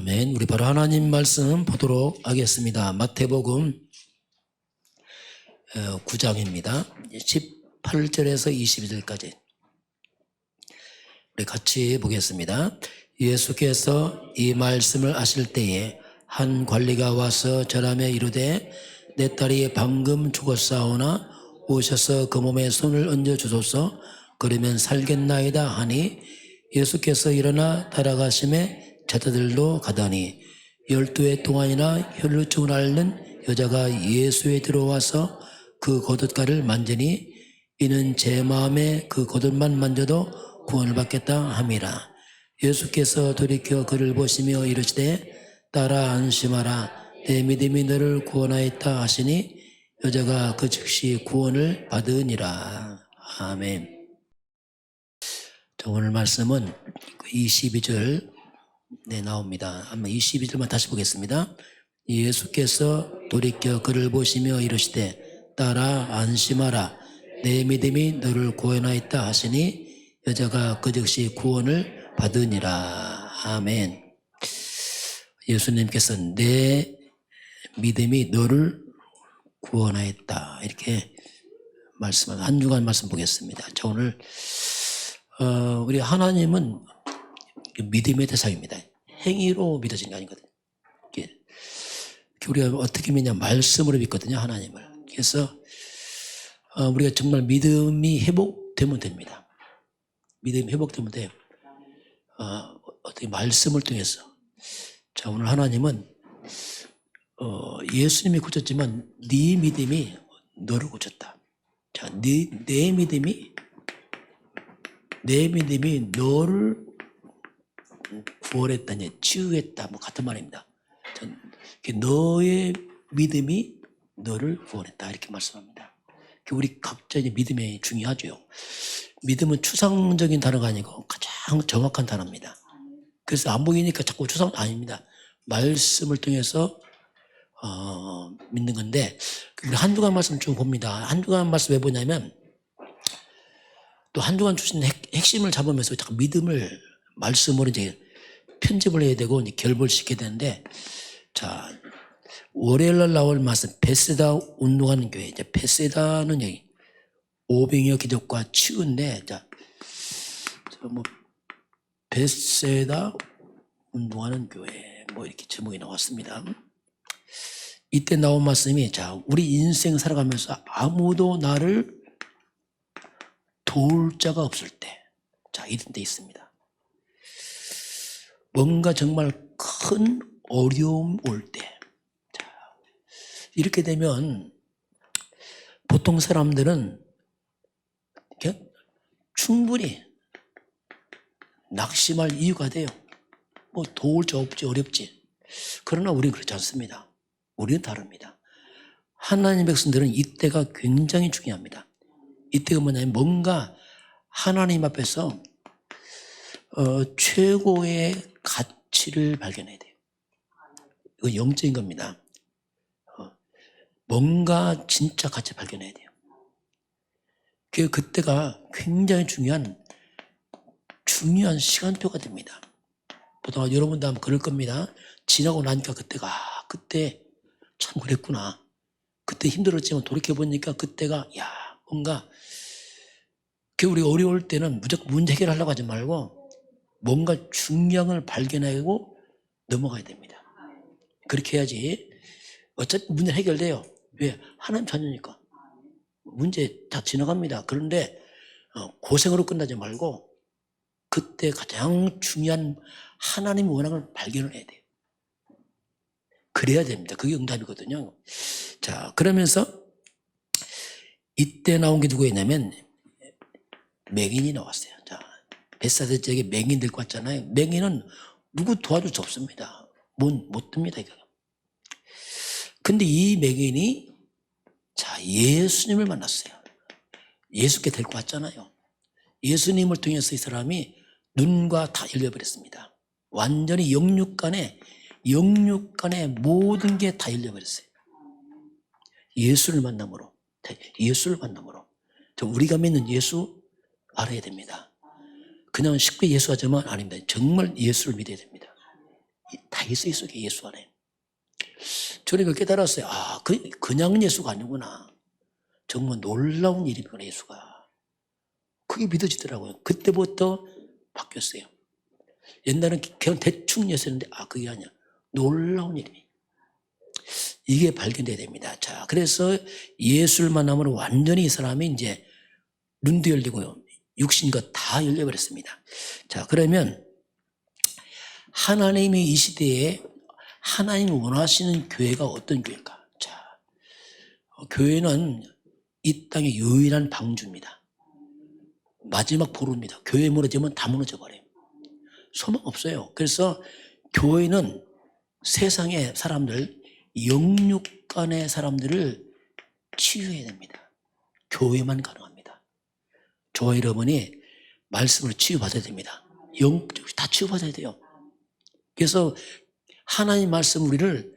아멘. 우리 바로 하나님 말씀 보도록 하겠습니다. 마태복음 9장입니다. 18절에서 22절까지 우리 같이 보겠습니다. 예수께서 이 말씀을 하실 때에 한 관리가 와서 저람에 이르되 내 딸이 방금 죽었사오나 오셔서 그 몸에 손을 얹어 주소서. 그러면 살겠나이다 하니 예수께서 일어나 따라가심에 제자들도 가더니 12해 동안이나 혈루증을 앓는 여자가 예수에 들어와서 그 겉옷가를 만지니 이는 제 마음에 그 겉옷만 만져도 구원을 받겠다 함이라. 예수께서 돌이켜 그를 보시며 이르시되 딸아 안심하라 내 믿음이 너를 구원하였다 하시니 여자가 그 즉시 구원을 받으니라. 아멘. 오늘 말씀은 22절 나옵니다. 한번 22절만 다시 보겠습니다. 예수께서 돌이켜 그를 보시며 이르시되 딸아 안심하라 내 믿음이 너를 구원하였다 하시니 여자가 그 즉시 구원을 받으니라. 아멘. 예수님께서 내 믿음이 너를 구원하였다 이렇게 말씀을 한 주간 말씀 보겠습니다. 자, 오늘 우리 하나님은 믿음의 대상입니다. 행위로 믿어진 게 아니거든요. 우리가 어떻게 믿냐 말씀으로 믿거든요. 하나님을. 그래서 우리가 정말 믿음이 회복되면 됩니다. 믿음이 회복되면 돼요. 어떻게 말씀을 통해서. 자, 오늘 하나님은 예수님이 고쳤지만 네 믿음이 너를 고쳤다. 자, 내 믿음이 너를 구원했다니 치유했다 뭐 같은 말입니다. 너의 믿음이 너를 구원했다 이렇게 말씀합니다. 우리 각자의 믿음이 중요하죠. 믿음은 추상적인 단어가 아니고 가장 정확한 단어입니다. 그래서 안 보이니까 자꾸 추상 아닙니다. 말씀을 통해서 믿는 건데 한 주간 말씀 좀 봅니다. 한 주간 말씀 왜 보냐면 또 한 주간 주신 핵심을 잡으면서 자꾸 믿음을 말씀으로 이제 편집을 해야 되고 이제 결벌시켜야 되는데, 자, 월요일 날 나올 말씀 베세다 운동하는 교회. 이제 베세다는 여기 오병이어 기적과 치유인데, 자, 뭐 베세다 운동하는 교회 뭐 이렇게 제목이 나왔습니다. 이때 나온 말씀이 자, 우리 인생 살아가면서 아무도 나를 도울 자가 없을 때, 자, 이런 데 있습니다. 뭔가 정말 큰 어려움 올 때, 자, 이렇게 되면 보통 사람들은 충분히 낙심할 이유가 돼요. 뭐 도울 자 없지 어렵지. 그러나 우리는 그렇지 않습니다. 우리는 다릅니다. 하나님의 백성들은 이때가 굉장히 중요합니다. 이때가 뭐냐면 뭔가 하나님 앞에서 최고의 가치를 발견해야 돼요. 이거 영적인 겁니다. 뭔가 진짜 가치 발견해야 돼요. 그때가 굉장히 중요한 시간표가 됩니다. 보통 여러분도 아마 그럴 겁니다. 지나고 나니까 그때 참 그랬구나. 그때 힘들었지만 돌이켜보니까 그때가 뭔가 우리 어려울 때는 무조건 문제 해결하려고 하지 말고 뭔가 중요한 걸 발견하고 넘어가야 됩니다. 그렇게 해야지. 어차피 문제 해결돼요. 왜? 하나님 자녀니까. 문제 다 지나갑니다. 그런데 고생으로 끝나지 말고 그때 가장 중요한 하나님의 원앙을 발견을 해야 돼요. 그래야 됩니다. 그게 응답이거든요. 자, 그러면서 이때 나온 게 누구였냐면 맹인이 나왔어요. 자, 베사다 지역에 맹인 들고 왔잖아요. 맹인은 누구 도와줄 수 없습니다. 못 듭니다, 이거. 근데 이 맹인이 자, 예수님을 만났어요. 예수께 데리고 왔잖아요. 예수님을 통해서 이 사람이 눈과 다 열려버렸습니다. 완전히 영육간에 모든 게 다 열려버렸어요. 예수를 만남으로. 우리가 믿는 예수 알아야 됩니다. 그냥 쉽게 예수하자면 아닙니다. 정말 예수를 믿어야 됩니다. 다 있어, 이 속에 예수 안에. 저는 이걸 깨달았어요. 아, 그냥 예수가 아니구나. 정말 놀라운 일이구나, 예수가. 그게 믿어지더라고요. 그때부터 바뀌었어요. 옛날엔 그냥 대충 예수였는데, 아, 그게 아니야. 놀라운 일이. 이게 발견돼야 됩니다. 자, 그래서 예수를 만나면 완전히 이 사람이 이제 눈도 열리고요. 육신과 다 열려버렸습니다. 자, 그러면 하나님이 이 시대에 하나님이 원하시는 교회가 어떤 교회일까? 자, 교회는 이 땅의 유일한 방주입니다. 마지막 보루입니다. 교회 무너지면 다 무너져 버려요. 소망 없어요. 그래서 교회는 세상의 사람들, 영육간의 사람들을 치유해야 됩니다. 교회만 가능합니다. 저와 여러분이 말씀을 치유받아야 됩니다. 영적으로 다 치유받아야 돼요. 그래서 하나님 말씀 우리를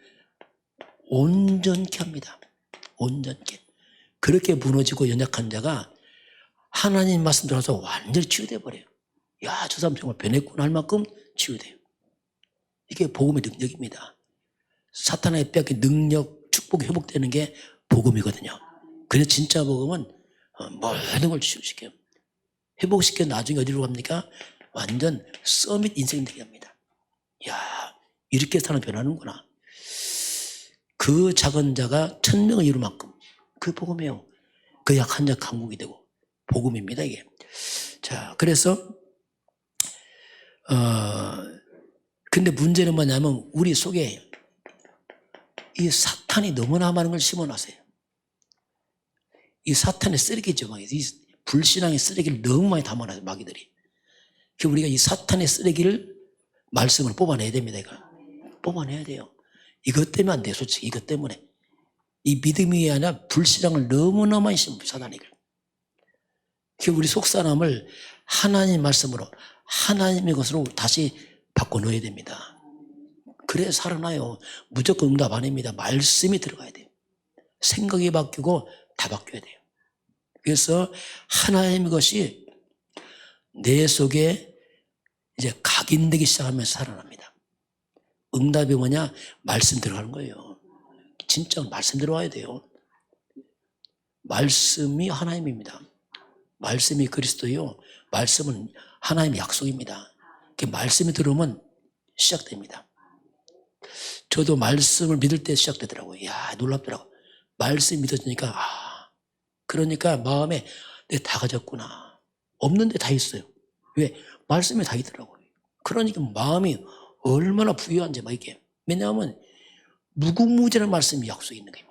온전케 합니다. 온전케. 그렇게 무너지고 연약한 자가 하나님 말씀 들어서 완전히 치유돼 버려요. 야, 저 사람 정말 변했구나 할 만큼 치유돼요. 이게 복음의 능력입니다. 사탄의 빼앗긴 능력, 축복이 회복되는 게 복음이거든요. 그래서 진짜 복음은 모든 걸 치유시켜요. 회복시켜 나중에 어디로 갑니까? 완전 서밋 인생이 되게 합니다. 야, 이렇게 사람 변하는구나. 그 작은 자가 1000명을 이룰 만큼 그 복음이에요. 그 약한 자 강국이 되고 복음입니다, 이게. 자, 그래서 근데 문제는 뭐냐면 우리 속에 이 사탄이 너무나 많은 걸 심어놨어요. 이 사탄의 쓰레기죠. 이 불신앙의 쓰레기를 너무 많이 담아놔요, 마귀들이. 그래서 우리가 이 사탄의 쓰레기를 말씀을 뽑아내야 됩니다, 이거. 뽑아내야 돼요. 이것 때문에 안 돼요, 솔직히. 이것 때문에. 이 믿음이 아니라 불신앙을 너무나 많이 심어요, 사단이. 그래서 우리 속사람을 하나님 말씀으로, 하나님의 것으로 다시 바꿔넣어야 됩니다. 그래 살아나요. 무조건 응답 아닙니다. 말씀이 들어가야 돼요. 생각이 바뀌고 다 바뀌어야 돼요. 그래서 하나님의 것이 내 속에 이제 각인되기 시작하면서 살아납니다. 응답이 뭐냐? 말씀 들어가는 거예요. 진짜 말씀 들어와야 돼요. 말씀이 하나님입니다. 말씀이 그리스도요. 말씀은 하나님의 약속입니다. 그 말씀이 들어오면 시작됩니다. 저도 말씀을 믿을 때 시작되더라고요. 야, 놀랍더라고요. 말씀이 믿어지니까, 그러니까 마음에 내가 다 가졌구나. 없는데 다 있어요. 왜? 말씀이 다 있더라고요. 그러니까 마음이 얼마나 부유한지 막 이게. 왜냐하면 무궁무진한 말씀이 약속이 있는 거예요.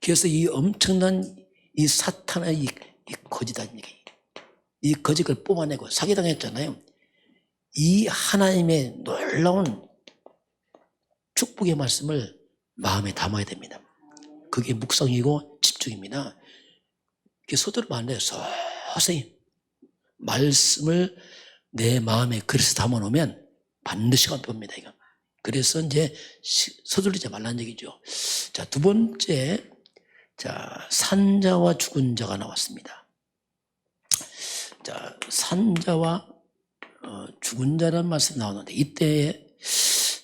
그래서 이 엄청난 이 사탄의 이 거짓한 얘기, 이 거짓을 뽑아내고 사기당했잖아요. 이 하나님의 놀라운 축복의 말씀을 마음에 담아야 됩니다. 그게 묵상이고 집중입니다. 서두르면 안 돼요. 서서히 말씀을 내 마음에 그릇에 담아놓으면 반드시 갚습니다. 이거. 그래서 이제 서두르지 말라는 얘기죠. 자, 두 번째, 자, 산자와 죽은 자가 나왔습니다. 자, 산자와 죽은 자라는 말씀이 나오는데 이때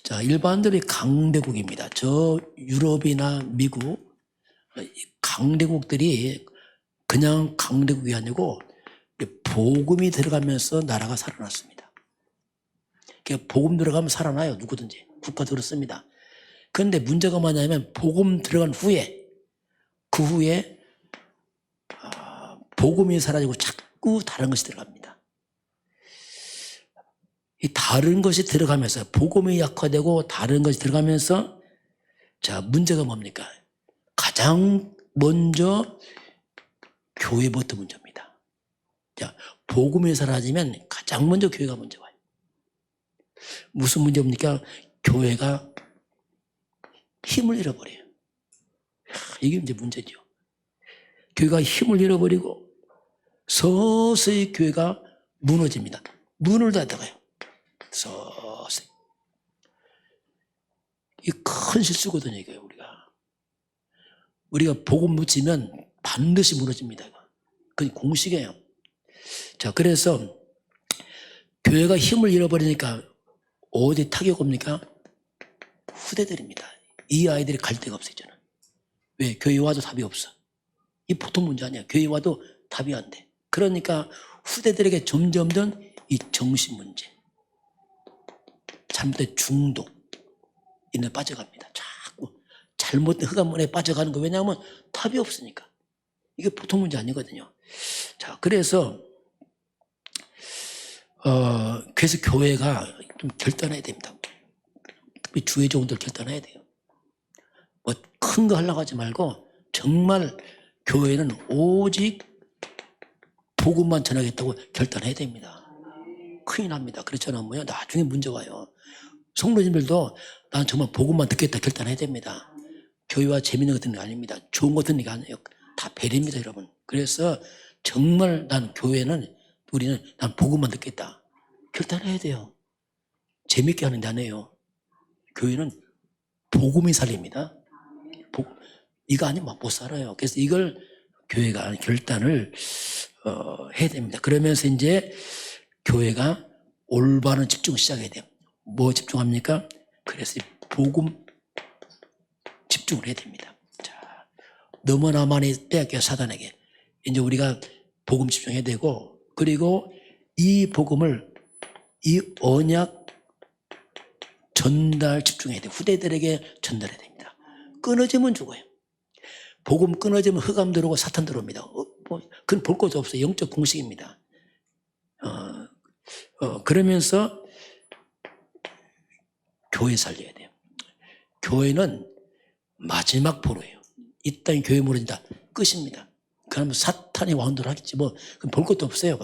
자, 일반들이 강대국입니다. 저 유럽이나 미국 강대국들이 그냥 강대국이 아니고 복음이 들어가면서 나라가 살아났습니다. 복음 들어가면 살아나요. 누구든지. 국가 들었습니다. 그런데 문제가 뭐냐면 복음 들어간 후에 그 후에 복음이 사라지고 자꾸 다른 것이 들어갑니다. 이 다른 것이 들어가면서 복음이 약화되고 다른 것이 들어가면서 자, 문제가 뭡니까? 가장 먼저 교회부터 문제입니다. 자, 복음이 사라지면 가장 먼저 교회가 먼저 와요. 무슨 문제입니까? 교회가 힘을 잃어버려요. 이게 이제 문제죠. 교회가 힘을 잃어버리고 서서히 교회가 무너집니다. 문을 닫아가요. 서서히. 이 큰 실수거든요, 이게 우리가 복음 묻히면 반드시 무너집니다. 그건 공식이에요. 자, 그래서 교회가 힘을 잃어버리니까 어디 타격 옵니까? 후대들입니다. 이 아이들이 갈 데가 없어요, 저는. 왜? 교회 와도 답이 없어. 이 보통 문제 아니야. 교회 와도 답이 안 돼. 그러니까 후대들에게 점점점 이 정신 문제, 잘못된 중독, 이내 빠져갑니다. 자꾸 잘못된 흑암문에 빠져가는 거. 왜냐하면 답이 없으니까. 이게 보통 문제 아니거든요. 자, 그래서 교회가 좀 결단해야 됩니다. 특히 주의 종들 결단해야 돼요. 뭐 큰 거 하려고 하지 말고 정말 교회는 오직 복음만 전하겠다고 결단해야 됩니다. 큰일 납니다. 그렇지 않으면 나중에 문제 와요. 성도님들도 난 정말 복음만 듣겠다 결단해야 됩니다. 교회와 재밌는 것 듣는 게 아닙니다. 좋은 것 듣는 게 아니에요. 다 배려입니다, 여러분. 그래서 정말 난 교회는 난 복음만 듣겠다 결단해야 돼요. 재밌게 하는 게 아니에요. 교회는 복음이 살립니다. 이거 아니면 못 살아요. 그래서 이걸 교회가 결단을 해야 됩니다. 그러면서 이제 교회가 올바른 집중을 시작해야 돼요. 뭐 집중합니까? 그래서 복음 집중을 해야 됩니다. 자, 너무나 많이 빼앗겨 사단에게. 이제 우리가 복음 집중해야 되고, 그리고 이 복음을, 이 언약 전달 집중해야 돼요. 후대들에게 전달해야 됩니다. 끊어지면 죽어요. 복음 끊어지면 흑암 들어오고 사탄 들어옵니다. 그건 볼 것도 없어요. 영적 공식입니다. 그러면서 교회 살려야 돼요. 교회는 마지막 포로예요. 이 땅에 교회 무너진다. 끝입니다. 그러면 사탄이 왕도를 하겠지. 뭐, 그럼 볼 것도 없어요.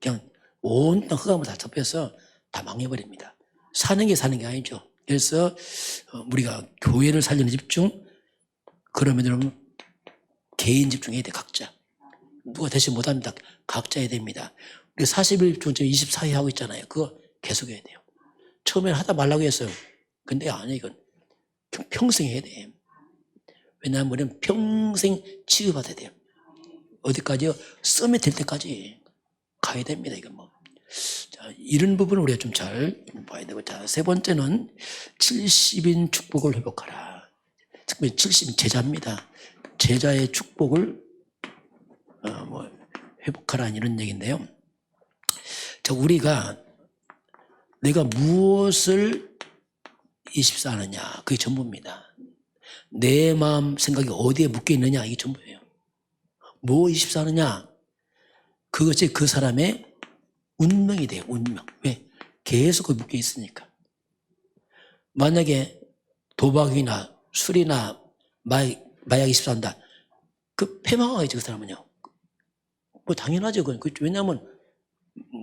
그냥 온 땅 흑암을 다 덮여서 다 망해버립니다. 사는 게 아니죠. 그래서 우리가 교회를 살리는 집중, 그러면 여러분 개인 집중해야 돼. 각자. 누가 대신 못합니다. 각자 해야 됩니다. 우리 40일 중에 24회 하고 있잖아요. 그거 계속 해야 돼요. 처음에는 하다 말라고 했어요. 근데 아니, 이건 평생 해야 돼. 왜냐하면 우리는 평생 치유받아야 돼요. 어디까지요? 썸이 될 때까지 가야 됩니다. 이건 뭐. 자, 이런 부분을 우리가 좀 잘 봐야 되고. 자, 세 번째는 70인 축복을 회복하라. 특별히 70인 제자입니다. 제자의 축복을 회복하라 이런 얘기인데요. 자, 우리가 내가 무엇을 24하느냐 그게 전부입니다. 내 마음 생각이 어디에 묶여 있느냐 이게 전부예요. 뭐 24하느냐 그것이 그 사람의 운명이 돼요. 운명. 왜? 계속 묶여 있으니까. 만약에 도박이나 술이나 마약 24한다. 그 패망하겠죠, 그 사람은요. 뭐 당연하죠. 왜냐하면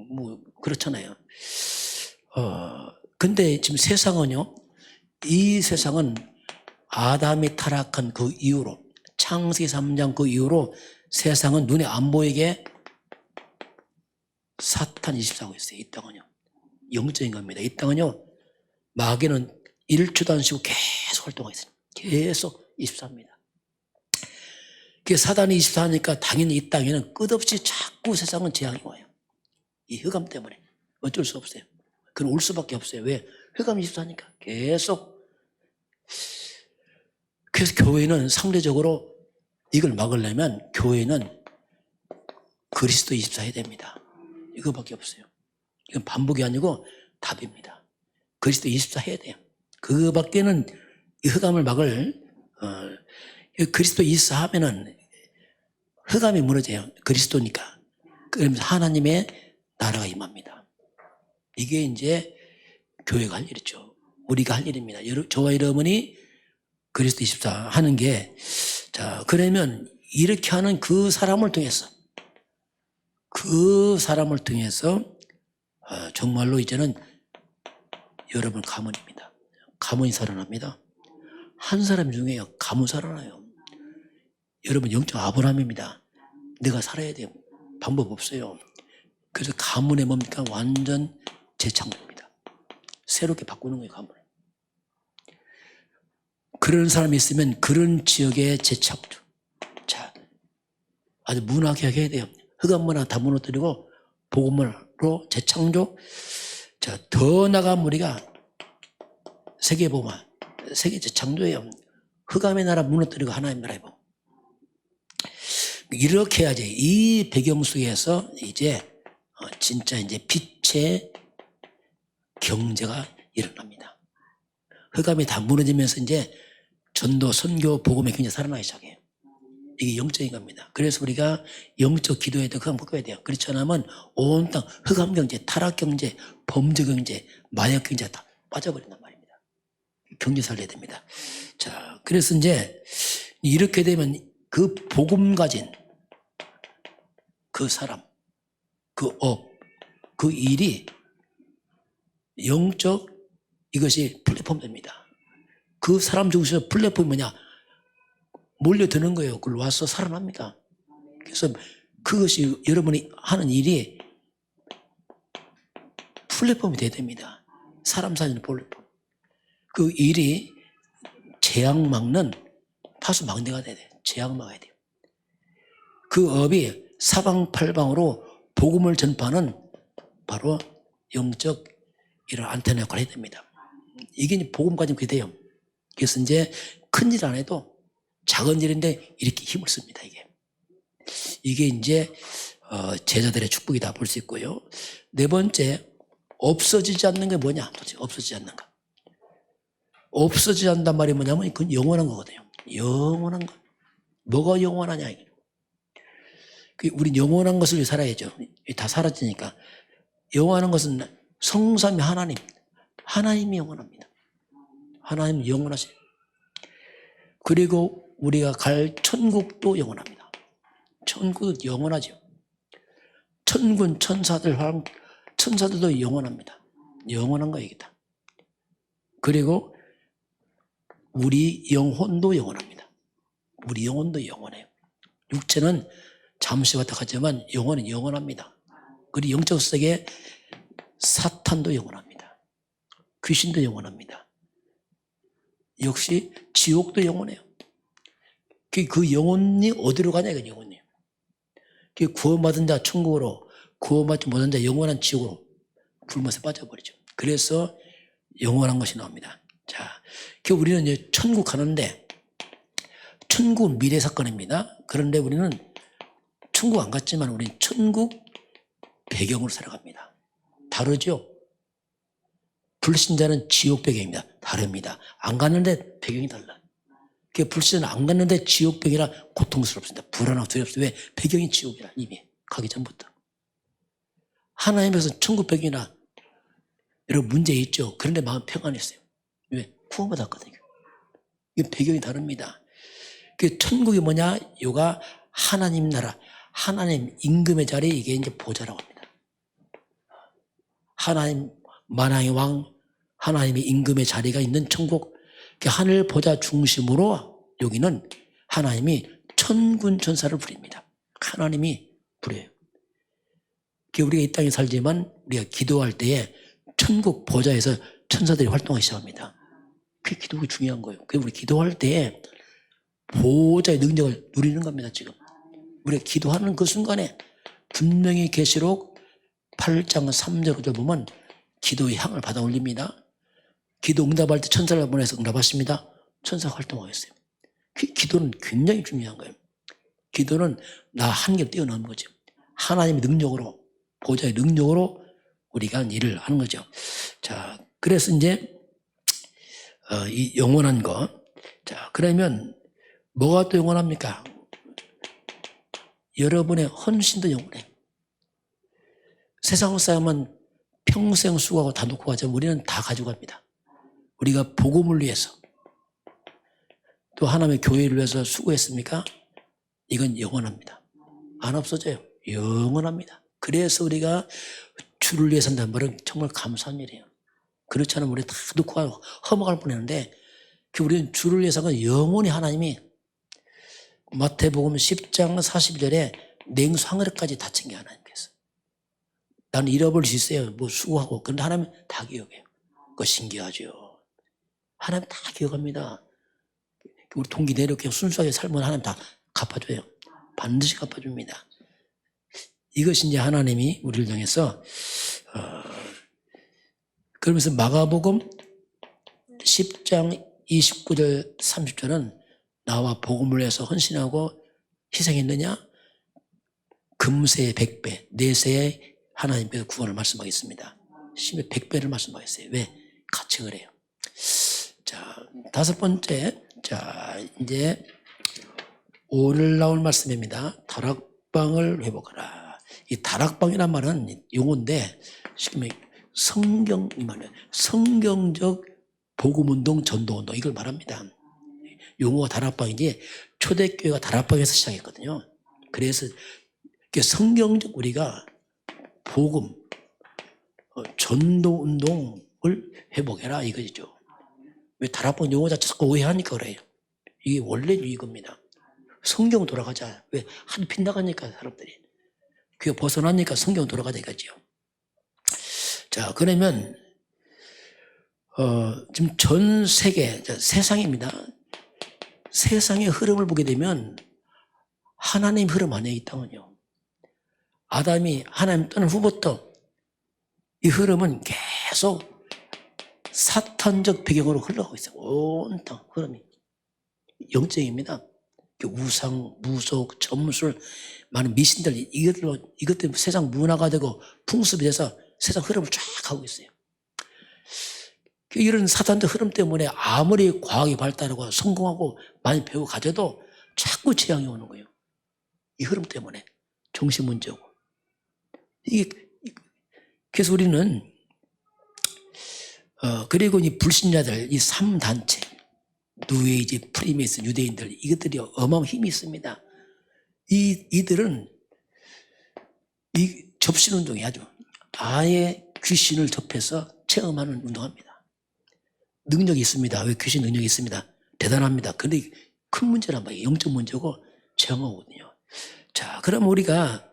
뭐 그렇잖아요. 근데 지금 세상은요. 이 세상은 아담이 타락한 그 이후로 창세기 3장 그 이후로 세상은 눈에 안 보이게 사탄 24하고 있어요. 이 땅은요. 영적인 겁니다. 이 땅은요. 마귀는 일초도 안 쉬고 계속 활동하고 있어요. 계속 24입니다. 사단이 24하니까 당연히 이 땅에는 끝없이 자꾸 세상은 재앙이 와요. 이 흑암 때문에. 어쩔 수 없어요. 그건 올 수밖에 없어요. 왜? 흑암 24니까 계속. 그래서 교회는 상대적으로 이걸 막으려면 교회는 그리스도 24 해야 됩니다. 이거밖에 없어요. 이건 반복이 아니고 답입니다. 그리스도 24 해야 돼요. 그거밖에는 이 흑암을 막을 그리스도 24 하면은 흑암이 무너져요. 그리스도니까. 그러면서 하나님의 나라가 임합니다. 이게 이제 교회가 할 일이죠. 우리가 할 일입니다. 저와 여러분이 그리스도 24 하는 게, 자, 그러면 이렇게 하는 그 사람을 통해서 정말로 이제는 여러분 가문입니다. 가문이 살아납니다. 한 사람 중에요. 가문 살아나요. 여러분 영적 아브라함입니다. 내가 살아야 돼요. 방법 없어요. 그래서 가문에 뭡니까? 완전 재창조입니다. 새롭게 바꾸는 거예요. 가문을. 그런 사람이 있으면 그런 지역의 재창조. 자, 아주 문화개혁 해야 돼요. 흑암 문화 다 무너뜨리고 복음으로 재창조. 자, 더 나아가면 우리가 세계복음화. 세계적 창조예요. 흑암의 나라 무너뜨리고 하나님 나라 해보. 이렇게 해야지 이 배경 속에서 이제 진짜 이제 빛의 경제가 일어납니다. 흑암이 다 무너지면서 이제 전도, 선교, 복음의 경제가 살아나기 시작해요. 이게 영적인 겁니다. 그래서 우리가 영적 기도해야 돼. 흑암 꺾어야 돼요. 그렇지 않으면 온 땅 흑암 경제, 타락 경제, 범죄 경제, 마약 경제가 다 빠져버린단 말입니다. 경제 살려야 됩니다. 자, 그래서 이제 이렇게 되면 그 복음 가진 그 사람, 그 업, 그 일이 영적 이것이 플랫폼 됩니다. 그 사람 중에서 플랫폼이 뭐냐? 몰려드는 거예요. 그걸 와서 살아납니다. 그래서 그것이 여러분이 하는 일이 플랫폼이 돼야 됩니다. 사람 살리는 플랫폼. 그 일이 재앙 막는 파수망대가 돼야 돼요. 재앙 막아야 돼요. 그 업이 사방팔방으로 복음을 전파하는 바로 영적 이런 안테나 역할을 해야 됩니다. 이게 이제 복음 가지면 그게 돼요. 그래서 이제 큰일 안 해도 작은 일인데 이렇게 힘을 씁니다. 이게 이제 제자들의 축복이다 볼 수 있고요. 네 번째, 없어지지 않는 게 뭐냐? 도대체 없어지지 않는 거. 없어지지 않는단 말이 뭐냐면 그건 영원한 거거든요. 영원한 거. 뭐가 영원하냐? 우리 영원한 것을 위해 살아야죠. 다 사라지니까. 영원한 것은 성삼위 하나님. 하나님이 영원합니다. 하나님이 영원하세요. 그리고 우리가 갈 천국도 영원합니다. 천국은 영원하죠. 천군, 천사들, 천사들도 영원합니다. 영원한 거 얘기다. 그리고 우리 영혼도 영원합니다. 우리 영혼도 영원해요. 육체는 잠시 왔다 가지만 영혼은 영원합니다. 그리고 영적 세계 사탄도 영원합니다. 귀신도 영원합니다. 역시 지옥도 영원해요. 그 영혼이 어디로 가냐 이건 영혼이에요. 구원받은 자 천국으로, 구원받지 못한 자 영원한 지옥으로 불못에 빠져버리죠. 그래서 영원한 것이 나옵니다. 자, 우리는 이제 천국 가는데 천국은 미래 사건입니다. 그런데 우리는 천국 안 갔지만 우리는 천국 배경으로 살아갑니다. 다르죠? 불신자는 지옥 배경입니다. 다릅니다. 안 갔는데 배경이 달라. 불신자는 안 갔는데 지옥 배경이라 고통스럽습니다. 불안하고 두렵습니다. 왜? 배경이 지옥이라 이미 가기 전부터. 하나님께서 천국 배경이라 여러분 문제 있죠. 그런데 마음 평안했어요. 왜? 구원받았거든요. 이 배경이 다릅니다. 천국이 뭐냐? 요가 하나님 나라, 하나님 임금의 자리, 이게 이제 보좌라고 합니다. 하나님 만왕의 왕, 하나님의 임금의 자리가 있는 천국, 하늘 보좌 중심으로 여기는 하나님이 천군 천사를 부립니다. 하나님이 부려요. 우리가 이 땅에 살지만 우리가 기도할 때에 천국 보좌에서 천사들이 활동하기 시작합니다. 그게 기도가 중요한 거예요. 우리 기도할 때에 보좌의 능력을 누리는 겁니다. 지금 우리가 기도하는 그 순간에 분명히 계시록 8장 3절을 보면 기도의 향을 받아 올립니다. 기도 응답할 때 천사를 보내서 응답하십니다. 천사가 활동하겠어요. 기도는 굉장히 중요한 거예요. 기도는 나 한계를 뛰어넘는 거죠. 하나님의 능력으로, 보좌의 능력으로 우리가 일을 하는 거죠. 자, 그래서 이제 이 영원한 거. 자, 그러면 뭐가 또 영원합니까? 여러분의 헌신도 영원해요. 세상 사람은 평생 수고하고 다 놓고 가지만 우리는 다 가져갑니다. 우리가 복음을 위해서 또 하나님의 교회를 위해서 수고했습니까? 이건 영원합니다. 안 없어져요. 영원합니다. 그래서 우리가 주를 위해 산다는 말은 정말 감사한 일이에요. 그렇지 않으면 우리 다 놓고 가고 허망할 뻔했는데 우리는 주를 위해 산 건 영원히 하나님이 마태복음 10장 40절에 냉수 한 그릇까지 다 챙겨 하나님께서. 나는 잃어버릴 수 있어요. 뭐 수고하고. 그런데 하나님은 다 기억해요. 그거 신기하죠. 하나님 다 기억합니다. 우리 동기 내려 그냥 순수하게 살면 하나님 다 갚아줘요. 반드시 갚아줍니다. 이것이 이제 하나님이 우리를 향해서 그러면서 마가복음 10장 29절 30절은 나와 복음을 위해서 헌신하고 희생했느냐? 금세의 100배, 내세의 하나님께서 구원을 말씀하겠습니다. 심지어 100배를 말씀하겠어요. 왜? 같이 그래요. 자, 다섯 번째, 자, 이제 오늘 나올 말씀입니다. 다락방을 회복하라. 이 다락방이란 말은 용어인데, 지금 성경이 말이에요. 성경적 복음운동, 전도운동, 이걸 말합니다. 용어가 다락방인지 초대교회가 다락방에서 시작했거든요. 그래서 성경적 우리가 복음, 전도운동을 회복해라 이거죠. 왜 다락방 용어 자체 자꾸 오해하니까 그래요. 이게 원래 이겁니다. 성경 돌아가자. 왜? 한 빗나가니까 사람들이. 그게 벗어나니까 성경 돌아가자 이거죠. 자, 그러면 지금 전 세계, 세상입니다. 세상의 흐름을 보게 되면 하나님 흐름 안에 이 땅은요. 아담이 하나님 떠난 후부터 이 흐름은 계속 사탄적 배경으로 흘러가고 있어요. 온 땅 흐름이. 영적입니다. 우상, 무속, 점술, 많은 미신들, 이것 때문에 세상 문화가 되고 풍습이 돼서 세상 흐름을 쫙 하고 있어요. 이런 사탄적 흐름 때문에 아무리 과학이 발달하고 성공하고 많이 배우고 가져도 자꾸 재앙이 오는 거예요. 이 흐름 때문에. 정신 문제고. 그래서 우리는, 그리고 이 불신자들, 이 3단체, 뉴에이지, 프리메이슨, 유대인들, 이것들이 어마어마한 힘이 있습니다. 이들은 이 접신 운동이 아예 귀신을 접해서 체험하는 운동합니다. 능력이 있습니다. 왜 귀신 능력이 있습니다. 대단합니다. 그런데 큰 문제란 말이에요. 영적 문제고 체험하거든요. 자, 그럼 우리가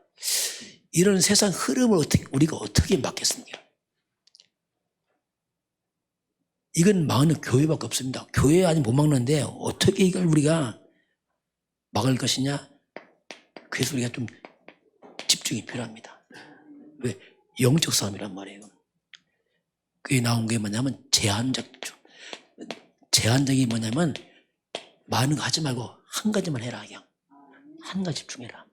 이런 세상 흐름을 우리가 어떻게 막겠습니까? 이건 막는 교회밖에 없습니다. 교회 아직 못 막는데 어떻게 이걸 우리가 막을 것이냐? 그래서 우리가 좀 집중이 필요합니다. 왜? 영적 싸움이란 말이에요. 그게 나온 게 뭐냐면 제한적. 제한적이 뭐냐면 많은 거 하지 말고 한 가지만 해라. 그냥 한 가지 집중해라.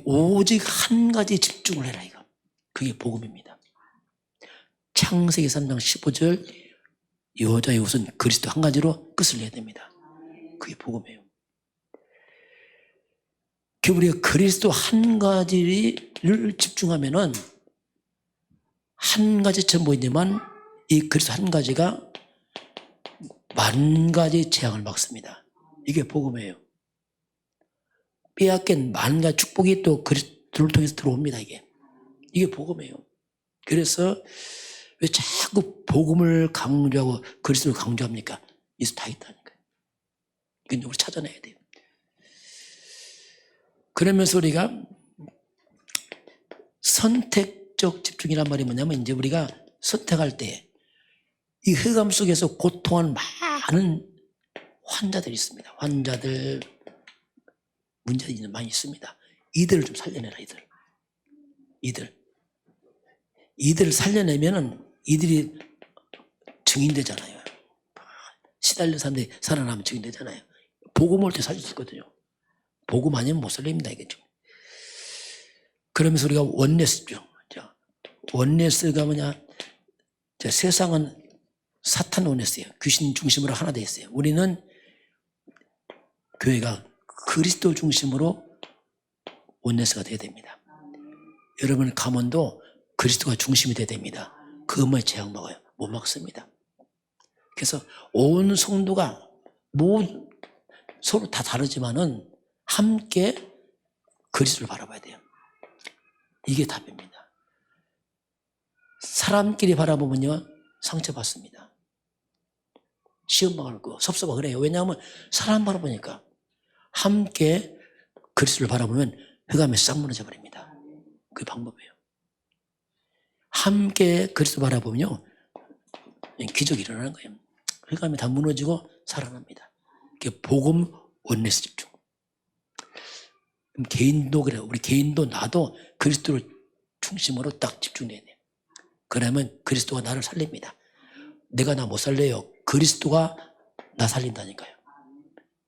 오직 한 가지 집중을 해라. 이거. 그게 복음입니다. 창세기 3장 15절 여자의 옷은 그리스도 한 가지로 끝을 내야 됩니다. 그게 복음이에요. 우리가 그리스도 한 가지를 집중하면은 한 가지처럼 보이지만 이 그리스도 한 가지가 만 가지 재앙을 막습니다. 이게 복음이에요. 빼앗긴 만 가지 축복이 또 그리스도를 통해서 들어옵니다. 이게 복음이에요. 그래서 왜 자꾸 복음을 강조하고 그리스도를 강조합니까? 이수 다 있다니까요. 이건 우리 찾아내야 돼요. 그러면서 우리가 선택적 집중이란 말이 뭐냐면 이제 우리가 선택할 때 이 흑암 속에서 고통하는 많은 환자들이 있습니다. 환자들, 문제들이 많이 있습니다. 이들을 좀 살려내라, 이들을 살려내면은 이들이 증인되잖아요. 시달린 사람들이 살아나면 증인되잖아요. 복음 올 때 살릴 수 있거든요. 복음 아니면 못 살립니다, 이게 좀. 그러면서 우리가 원네스죠. 원네스가 뭐냐? 세상은 사탄 원네스예요. 귀신 중심으로 하나 되어 있어요. 우리는 교회가 그리스도 중심으로 원네스가 되어야 됩니다. 여러분 가문도 그리스도가 중심이 되어야 됩니다. 그것만 재앙 먹어요. 못 막습니다. 그래서 온 성도가 서로 다 다르지만은 함께 그리스도를 바라봐야 돼요. 이게 답입니다. 사람끼리 바라보면요 상처받습니다. 시험 당할 거 섭섭하고 그래요. 왜냐하면 사람 바라보니까 함께 그리스도를 바라보면 흑암에 싹 무너져 버립니다. 그게 방법이에요. 함께 그리스도 바라보면요 기적이 일어나는 거예요. 흑암이 다 무너지고 살아납니다. 그게 복음 원네스 집중. 개인도 그래요. 우리 개인도 나도 그리스도를 중심으로 딱 집중해야 돼요. 그러면 그리스도가 나를 살립니다. 내가 나 못 살려요. 그리스도가 나 살린다니까요.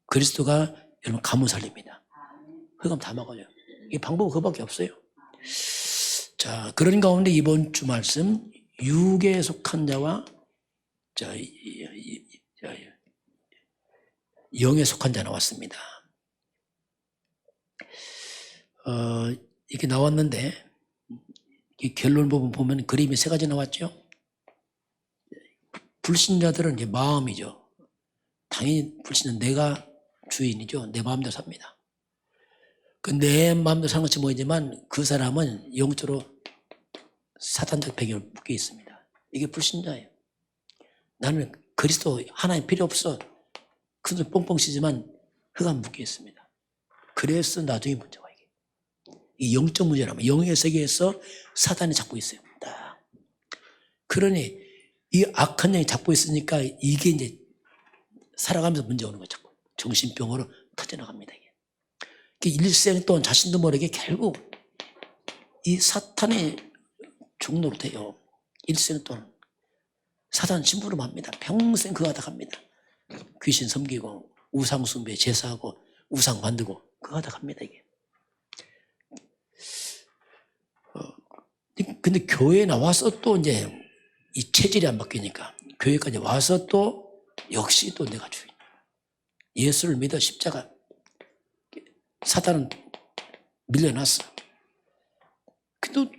그리스도가 여러분 가문 살립니다. 흑암 다 막아요. 이 방법은 그밖에 없어요. 자, 그런 가운데 이번 주 말씀 육에 속한 자와 영에 속한 자 나왔습니다. 이렇게 나왔는데 이 결론 부분 보면 그림이 세 가지 나왔죠. 불신자들은 이제 마음이죠. 당연히 불신자는 내가 주인이죠. 내 마음대로 삽니다. 그 내 마음대로 사는 것이 보이지만 그 사람은 영적으로 사탄적 배경을 묶여 있습니다. 이게 불신자예요. 나는 그리스도 하나님 필요 없어. 큰소리 뻥뻥 치지만 흑암 묶여 있습니다. 그래서 나중에 문제가 이게. 이 영적 문제라면 영의 세계에서 사탄이 잡고 있어요. 그러니 이 악한 영이 잡고 있으니까 이게 이제 살아가면서 문제 오는 거죠. 정신병으로 터져나갑니다. 이게. 일생 동안 자신도 모르게 결국 이 사탄의 종로로 돼요. 일생 동안 사탄 심부름합니다. 평생 그거 하다 갑니다. 귀신 섬기고 우상 숭배 제사하고 우상 만들고 그거 하다 갑니다. 이게. 근데 교회에 나와서 또 이제 이 체질이 안 바뀌니까 교회까지 와서 또 역시 또 내가 주인. 예수를 믿어 십자가 사단은 밀려났어.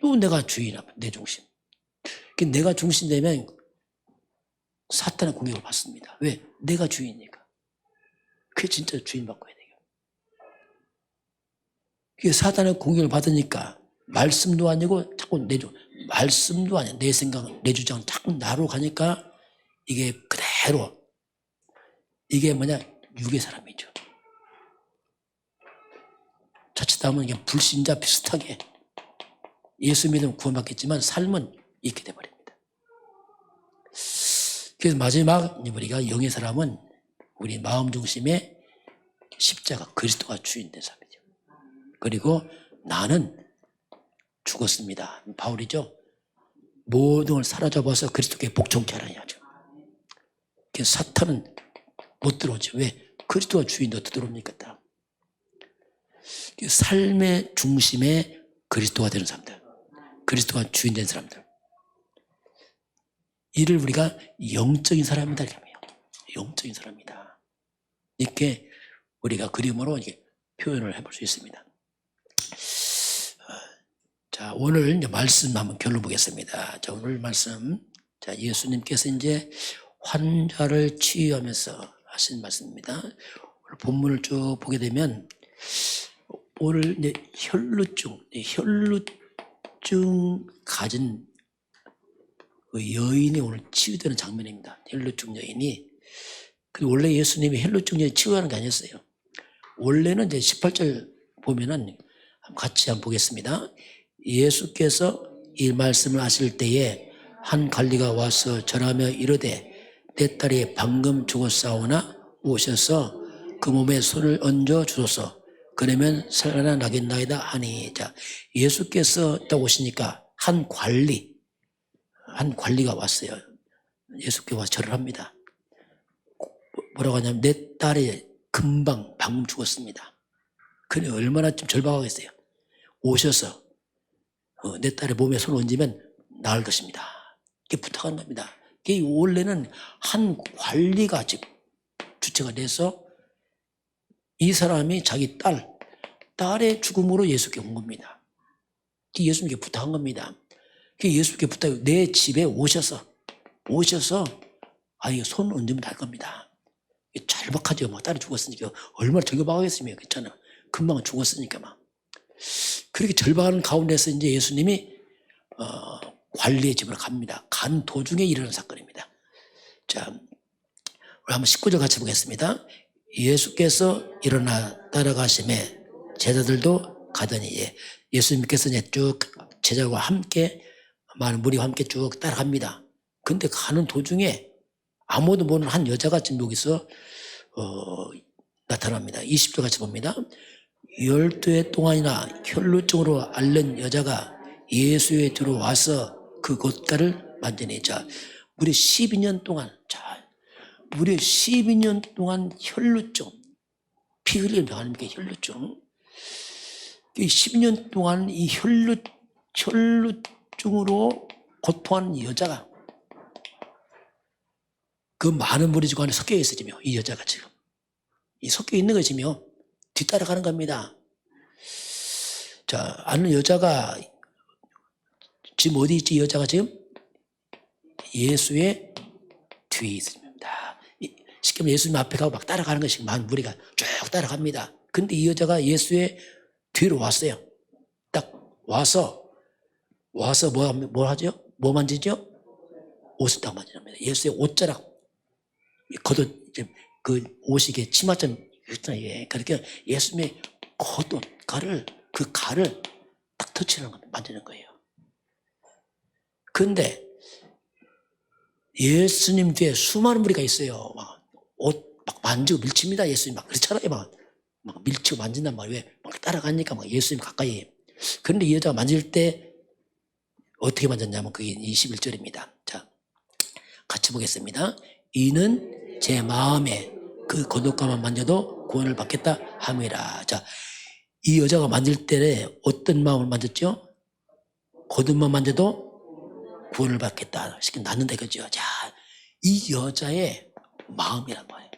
또 내가 주인이야. 내 중심. 내가 중심 되면 사탄의 공격을 받습니다. 왜? 내가 주인이니까. 그게 진짜 주인 바꿔야 돼요. 그게 사탄의 공격을 받으니까 말씀도 아니고 자꾸 말씀도 아니야. 내 생각, 내 주장은 자꾸 나로 가니까 이게 그대로 이게 뭐냐? 육의 사람이죠. 자칫하면 그냥 불신자 비슷하게 예수 믿으면 구원받겠지만 삶은 이렇게 돼버립니다. 그래서 마지막 우리가 영의 사람은 우리 마음 중심의 십자가 그리스도가 주인된 사람이죠. 그리고 나는 죽었습니다. 바울이죠. 모든 걸 사로잡아서 그리스도께 복종케 하라니 하죠. 그래서 사탄은 못 들어오죠. 왜? 그리스도가 주인도 어떻게 들어옵니까? 삶의 중심에 그리스도가 되는 사람들, 그리스도가 주인된 사람들, 이를 우리가 영적인 사람이다 이렇게 하면 영적인 사람이다 이렇게 우리가 그림으로 이렇게 표현을 해볼 수 있습니다. 자, 오늘 이제 말씀 한번 결론 보겠습니다. 자, 오늘 말씀, 자, 예수님께서 이제 환자를 치유하면서 하신 말씀입니다. 오늘 본문을 쭉 보게 되면 오늘 이제 혈루증 가진 그 여인이 오늘 치유되는 장면입니다. 혈루증 여인이. 그리고 원래 예수님이 혈루증 여인 치유하는 게 아니었어요. 원래는 이제 18절 보면은 같이 한번 보겠습니다. 예수께서 이 말씀을 하실 때에 한 관리가 와서 절하며 이르되 내 딸이 방금 죽었사오나 오셔서 그 몸에 손을 얹어 주소서. 그러면 살아나겠나이다 하니. 자, 예수께서 딱 오시니까 한 관리가 왔어요. 예수께 와서 절을 합니다. 뭐라고 하냐면 내 딸이 방금 죽었습니다. 그래 얼마나 좀 절박하겠어요. 오셔서 내 딸의 몸에 손을 얹으면 나을 것입니다. 이렇게 부탁한 겁니다. 이게 원래는 한 관리가 주체가 돼서 이 사람이 자기 딸의 죽음으로 예수께 온 겁니다. 예수님께 부탁한 겁니다. 예수께 부탁해 내 집에 오셔서 이거 손 얹으면 될 겁니다. 절박하죠. 막 딸이 죽었으니까 얼마나 절박하겠습니까? 괜찮아. 금방 죽었으니까 막. 그렇게 절박하는 가운데서 이제 예수님이 관리의 집으로 갑니다. 간 도중에 일어난 사건입니다. 자, 우리 한번 19절 같이 보겠습니다. 예수께서 일어나 따라가심에 제자들도 가더니 예수님께서 이제 쭉 제자와 함께 많은 무리와 함께 쭉 따라갑니다. 근데 가는 도중에 아무도 모르는 한 여자가 지금 여기서 나타납니다. 20절 같이 봅니다. 12해 동안이나 혈루증으로 앓는 여자가 예수에 들어와서 그 곶가를 만지니. 자, 무려 12년 동안, 무려 12년 동안 혈루증, 피 흘리는 병 아닙니까? 혈루증. 이 10년 동안 이 혈루증으로 고통하는 여자가 그 많은 무리지고 안에 섞여 있어지며, 이 여자가 지금 이 섞여 있는 것이며 뒤따라가는 겁니다. 자, 아는 여자가 지금 어디 있지? 이 여자가 지금 예수의 뒤에 있습니다. 쉽게 말하면 예수님 앞에 가고 막 따라가는 것이 많은 무리가 쭉 따라갑니다. 근데 이 여자가 예수의 뒤로 왔어요. 딱 와서 뭐 하죠? 뭐 만지죠? 옷을 딱 만지는 겁니다. 예수의 옷자락 겉옷, 그 옷이 이게 치마점 있잖아요. 그러니까 예수님의 겉옷 그 가를 딱 터치하는 겁니다. 만지는 거예요. 근데 예수님 뒤에 수많은 무리가 있어요. 옷 막 만지고 밀칩니다. 예수님 막 그렇잖아요. 막 밀치고 만진단 말이에요. 왜? 막 따라가니까 막 예수님 가까이. 그런데 이 여자가 만질 때 어떻게 만졌냐면 그게 21절입니다. 자, 같이 보겠습니다. 이는 제 마음에 그 겉옷가만 만져도 구원을 받겠다 함이라. 자, 이 여자가 만질 때 어떤 마음을 만졌죠? 겉옷만 만져도 구원을 받겠다. 쉽게 낫는다 이거죠. 자, 이 여자의 마음이란 말이에요.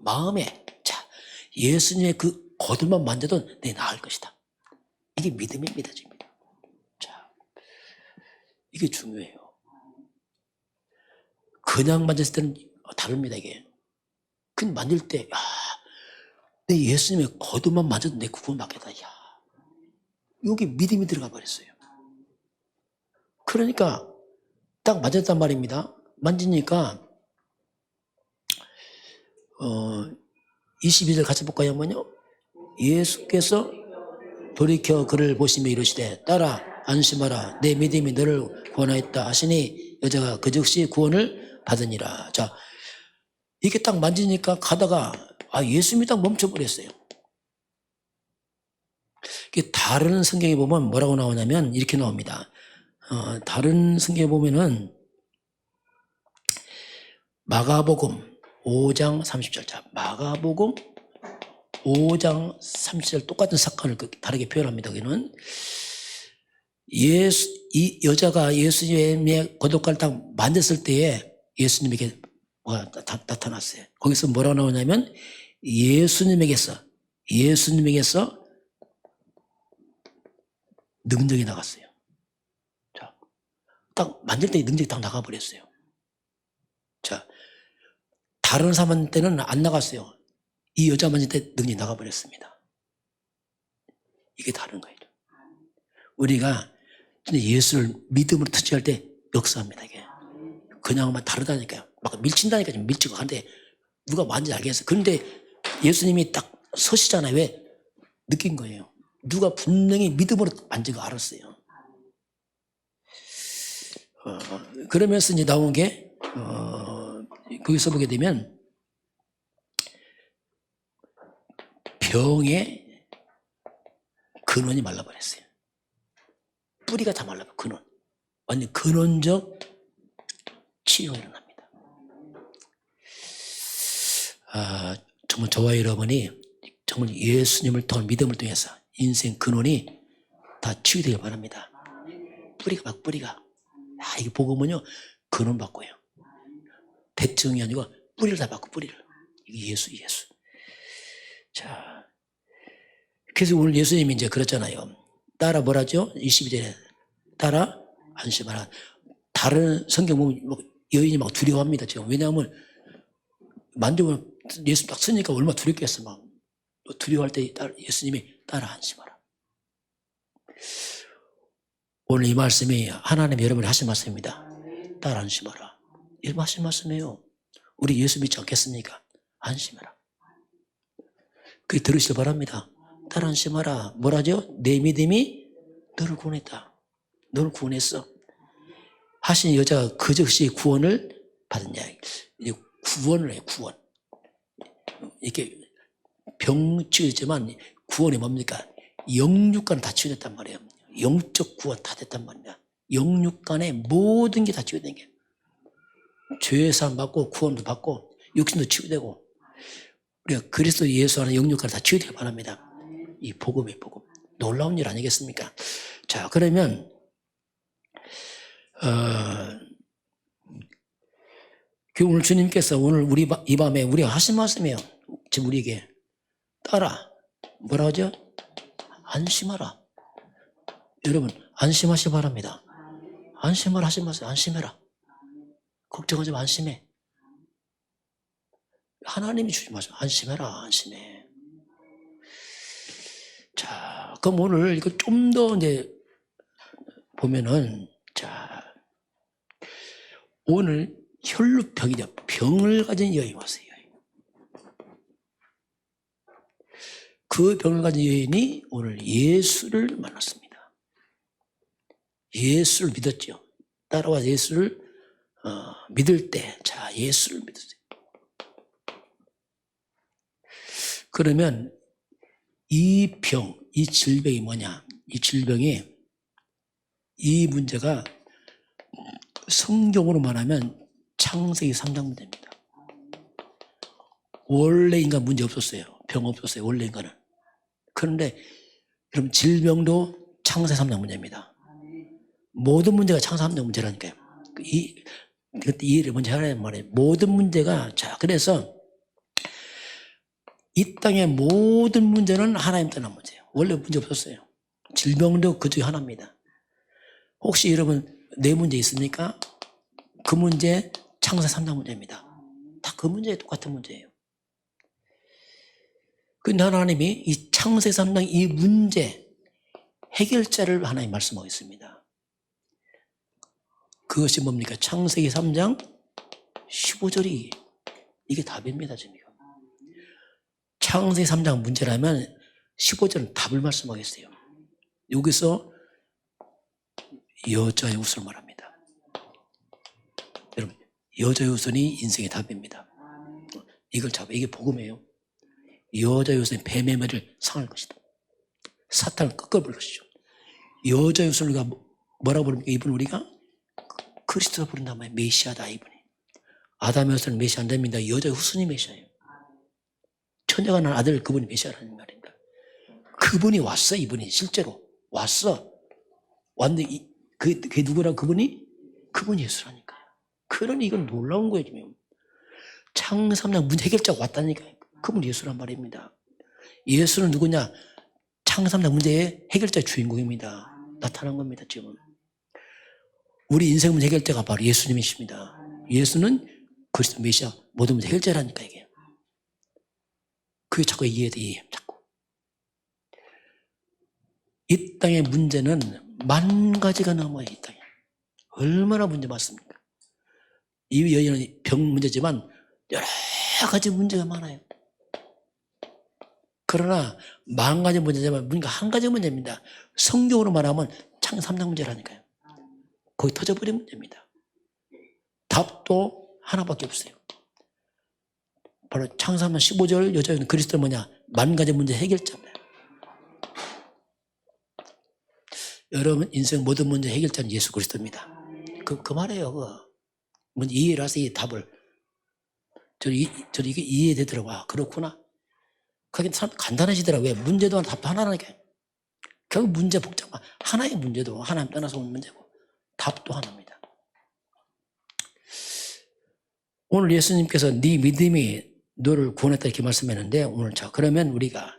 마음에, 자, 예수님의 그 겉옷만 만져도 내 나을 것이다. 이게 믿음입니다, 지금. 자, 이게 중요해요. 그냥 만졌을 때는 다릅니다, 이게. 근데 만질 때, 내 예수님의 겉옷만 만져도 내 구원 받겠다. 여기 믿음이 들어가 버렸어요. 그러니까 딱 만졌단 말입니다. 만지니까 22절 같이 볼까요, 한번요? 예수께서 돌이켜 그를 보시며 이르시되 따라 안심하라 내 믿음이 너를 구원하였다 하시니 여자가 그 즉시 구원을 받으니라. 자, 이게 딱 만지니까 가다가 예수님이 딱 멈춰버렸어요. 이게 다른 성경에 보면 뭐라고 나오냐면 이렇게 나옵니다. 다른 성경에 보면은 마가복음 5장 30절. 자, 마가복음 5장 30절 똑같은 사건을 다르게 표현합니다. 여기는 이 여자가 예수님의 겉옷가를 딱 만졌을 때에 예수님에게 뭐가 나타났어요. 거기서 뭐라고 나오냐면 예수님에게서 능력이 나갔어요. 자, 딱 만질 때 능력이 딱 나가버렸어요. 자, 다른 사람한테는 안 나갔어요. 이 여자 만질 때 능력이 나가버렸습니다. 이게 다른 거예요. 우리가 예수를 믿음으로 터치할 때 역사합니다. 이게 그냥만 다르다니까요. 막 밀친다니까 좀 밀치고 하는데 누가 만지 알겠어요. 그런데 예수님이 딱 서시잖아요. 왜? 느낀 거예요. 누가 분명히 믿음으로 만진 거 알았어요. 그러면서 이제 나온 게 거기서 보게 되면 병의 근원이 말라버렸어요. 뿌리가 다 말라버려. 근원. 완전 근원적 치유가 일어납니다. 정말 저와 여러분이 정말 예수님을 통한 믿음을 통해서 인생 근원이 다 치유되길 바랍니다. 뿌리가. 이게 복음은요, 근원 바꿔요. 대증이 아니고 뿌리를 다 바꿔, 뿌리를. 이게 예수. 자, 그래서 오늘 예수님이 이제 그랬잖아요. 따라 뭐라죠? 22절에 따라 안심하라. 다른 성경 보면 여인이 막 두려워합니다, 지금. 왜냐하면 만져보면 예수 딱 쓰니까 얼마나 두렵겠어, 막. 두려워할 때 예수님이 따라 안심하라. 오늘 이 말씀이 하나님 여러분이 하신 말씀입니다. 따라 안심하라. 여러분 하신 말씀이에요. 우리 예수 믿지 않겠습니까? 안심하라. 그게 들으시길 바랍니다. 따라 안심하라. 뭐라죠? 내 믿음이 너를 구원했다. 너를 구원했어. 하신 여자가 그 즉시 구원을 받은 이야기. 이제 구원을 해요, 구원. 이렇게 병 치유지만 구원이 뭡니까? 영육간 다 치유됐단 말이에요. 영적 구원 다 됐단 말입니다. 영육간의 모든 게 다 치유된 게. 죄사함 받고 구원도 받고 육신도 치유되고 우리가 그리스도 예수 안에 영육까지 다 치유되길 바랍니다. 이 복음이 복음. 놀라운 일 아니겠습니까? 자, 그러면 오늘 주님께서 오늘 이 밤에 우리가 하신 말씀이에요. 지금 우리에게 따라 뭐라 하죠? 안심하라. 여러분 안심하시 바랍니다. 안심을 하지 마세요. 안심해라. 걱정하지 마. 안심해. 하나님이 주지 마세요. 안심해라. 안심해. 자, 그럼 오늘 이거 좀 더 이제 보면은 자, 오늘 혈루병이죠. 병을 가진 여인이 왔어요. 그 병을 가진 여인이 오늘 예수를 만났습니다. 예수를 믿었죠. 따라와 예수를 믿을 때, 자, 예수를 믿으세요. 그러면 이 병, 이 질병이 뭐냐? 이 질병이, 이 문제가 성경으로 말하면 창세기 3장 문제입니다. 원래 인간 문제 없었어요. 병 없었어요. 원래 인간은. 그런데 여러분 질병도 창세기 3장 문제입니다. 모든 문제가 창세기 3장 문제라니까요. 그때 이해를 먼저 하라는 말이에요. 모든 문제가, 자, 그래서 이 땅의 모든 문제는 하나님 떠난 문제예요. 원래 문제 없었어요. 질병도 그 중에 하나입니다. 혹시 여러분 내 문제 있습니까? 그 문제 창세기 3장 문제입니다. 다 그 문제에 똑같은 문제예요. 근데 하나님이 이 창세기 3장 이 문제 해결자를 하나님 말씀하고 있습니다. 그것이 뭡니까? 창세기 3장 15절이 이게 답입니다. 지금 창세기 3장 문제라면 15절은 답을 말씀하겠어요. 여기서 여자의 우선을 말합니다. 여러분 여자의 우선이 인생의 답입니다. 이걸 잡아. 이게 복음이에요. 여자의 우선이 뱀의 머리를 상할 것이다. 사탄을 꺾어버릴 것이죠. 여자의 우선을 우리가 뭐라고 부릅니까? 이분 우리가 그리스도가 부른단 말이에요. 메시아다 이분이. 아담의 우선은 메시아 안 됩니다. 여자의 후손이 메시아예요. 천자가 난 아들 그분이 메시아라는 말입니다. 그분이 왔어. 이분이 실제로 왔어. 왔는데 그게 누구라? 그분이 예수라니까요. 그러니 이건 놀라운 거예요. 지금 창세기 3장 문제 해결자가 왔다니까요. 그분이 예수란 말입니다. 예수는 누구냐? 창세기 3장 문제의 해결자의 주인공입니다. 나타난 겁니다. 지금 우리 인생 문제 해결자가 바로 예수님이십니다. 예수는 그리스도 메시아 모든 문제 해결자라니까 이게. 그게 자꾸 이해돼. 자꾸 이 땅의 문제는 10,000가지가 넘어요. 이 땅에 얼마나 문제 많습니까? 이 여인은 병 문제지만 여러 가지 문제가 많아요. 그러나 10,000가지 문제지만 문제가 한 가지 문제입니다. 성경으로 말하면 창세기 3장 문제라니까요. 거기 터져버린 문제입니다. 답도 하나밖에 없어요. 바로 창세기 3장 15절 여자는 그리스도 뭐냐? 10,000가지 문제 해결자입니다. 여러분 인생 모든 문제 해결자는 예수 그리스도입니다. 그 말이에요. 먼저 이해를 해서 이 답을 저는 이게 이해되더라고요. 아, 그렇구나. 그게 참 간단해지더라고요. 왜? 문제도 답도 하나라니까요. 결국 문제 복잡한 하나의 문제도 하나님 떠나서 온 문제고 답도 하나입니다. 오늘 예수님께서 네 믿음이 너를 구원했다 이렇게 말씀했는데 오늘 자 그러면 우리가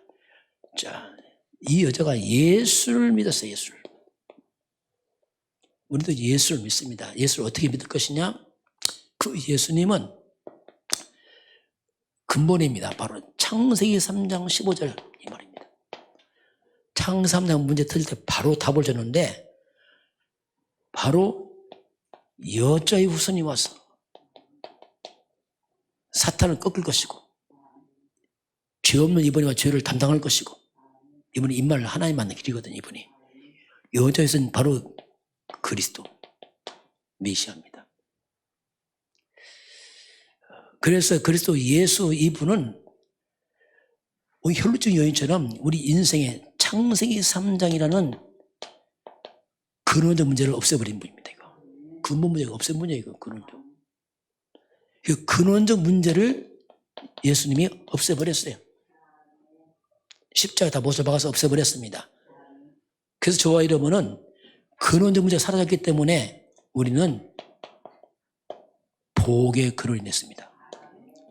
이 여자가 예수를 믿었어요. 예수를. 우리도 예수를 믿습니다. 예수를 어떻게 믿을 것이냐? 그 예수님은 근본입니다. 바로 창세기 3장 15절 이 말입니다. 창세기 3장 문제 터질 때 바로 답을 줬는데 바로 여자의 후손이 와서 사탄을 꺾을 것이고 죄 없는 이분이 죄를 담당할 것이고 이분이 입말을 하나님 만난 길이거든요. 이분이 여자의 후손은 바로 그리스도 메시아입니다. 그래서 그리스도 예수 이분은 혈루증 여인처럼 우리 인생의 창세기 3장이라는 근원적 문제를 없애버린 분입니다. 이거 근본 문제가 없앤 분이에요. 이거 근원적. 그 근원적 문제를 예수님이 없애버렸어요. 십자가 다 못을 박아서 없애버렸습니다. 그래서 저와 여러분은 근원적 문제가 사라졌기 때문에 우리는 복의 근원이 됐습니다.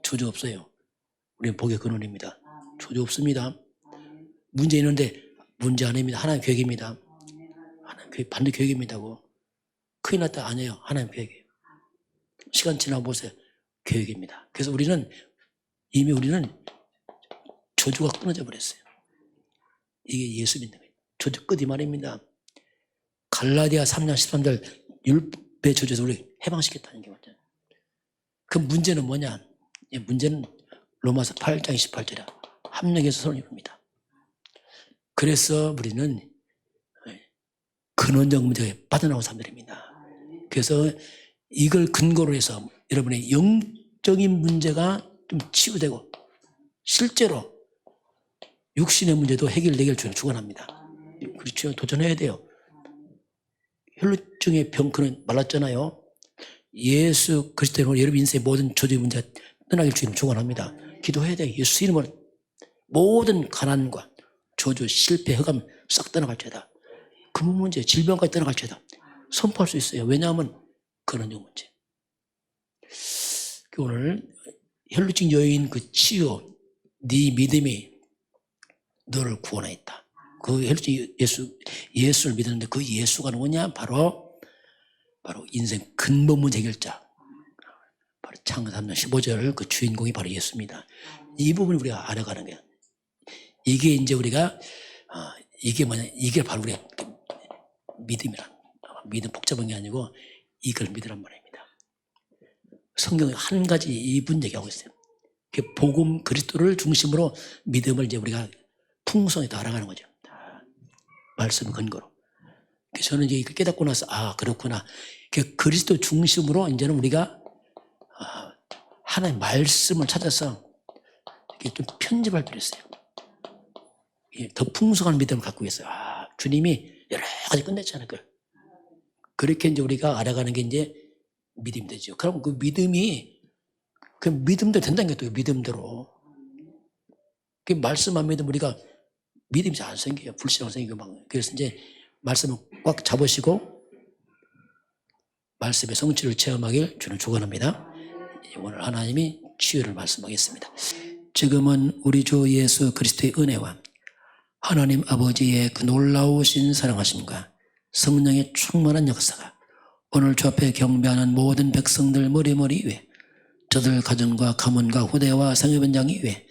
조주 없어요. 우리는 복의 근원입니다. 조주 없습니다. 문제 있는데 문제 아닙니다. 하나님 계획입니다. 하나님 계획, 반드시 계획입니다고. 큰일 났다 아니에요. 하나님 계획이에요. 시간 지나고 보세요. 계획입니다. 그래서 우리는 조주가 끊어져 버렸어요. 이게 예수 믿는 거예요. 조주 끝 이 말입니다. 갈라디아 3장 13절 율법의 조주에서 우리 해방시켰다는 게 맞잖아요. 그 문제는 뭐냐? 문제는 로마서 8장 28절에 합력해서 손을 이룹니다. 그래서 우리는 근원적 문제에 빠져나온 사람들입니다. 그래서 이걸 근거로 해서 여러분의 영적인 문제가 좀 치유되고 실제로 육신의 문제도 해결되기를 주는 축원합니다. 그렇죠. 도전해야 돼요. 혈루증의 병크는 말랐잖아요. 예수 그리스도로 여러분 인생의 모든 조직 문제가 떠나길 주님 축원합니다. 기도해야 돼요. 예수 이름으로 모든 가난과 조주, 실패, 흑암 싹 떠나갈지어다. 근본 문제, 질병까지 떠나갈지어다. 선포할 수 있어요. 왜냐하면 근원적 문제. 오늘 혈루증 여인 그 치유, 네 믿음이 너를 구원하였다. 그 혈루증 예수를 믿었는데 그 예수가 누구냐? 바로 인생 근본 문제 해결자. 바로 창세기 3장 15절 그 주인공이 바로 예수입니다. 이 부분을 우리가 알아가는 거야. 이게 이제 우리가 이게 뭐냐? 이게 바로 우리가 믿음이란. 믿음 복잡한 게 아니고 이걸 믿으란 말입니다. 성경에 한 가지 이분 얘기하고 있어요. 복음 그리스도를 중심으로 믿음을 이제 우리가 풍성히 알아가는 거죠. 말씀 근거로. 그래서 저는 이제 이걸 깨닫고 나서 그렇구나. 그리스도 중심으로 이제는 우리가 하나님의 말씀을 찾아서 이렇게 좀 편집할 필요 있어요. 더 풍성한 믿음을 갖고 있어요. 주님이 여러 가지 끝냈잖아요. 그렇게 이제 우리가 알아가는 게 이제 믿음이 되죠. 그럼 그 믿음이 그 믿음대로 된다는 게 또 믿음대로. 그 말씀 안 믿으면 우리가 믿음이 잘 안 생겨요. 불신앙 생기고 막. 그래서 이제 말씀을 꽉 잡으시고 말씀의 성취를 체험하길 주는 축원합니다. 오늘 하나님이 치유를 말씀하겠습니다. 지금은 우리 주 예수 그리스도의 은혜와 하나님 아버지의 그 놀라우신 사랑하심과 성령의 충만한 역사가 오늘 주 앞에 경배하는 모든 백성들 머리머리 위에 저들 가정과 가문과 후대와 상여변장 위에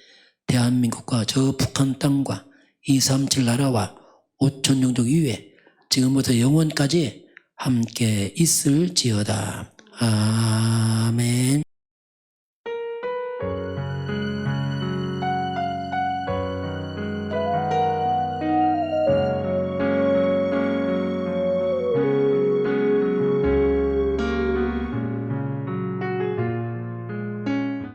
대한민국과 저 북한 땅과 237 나라와 5천 종족 위에 지금부터 영원까지 함께 있을지어다. 아멘.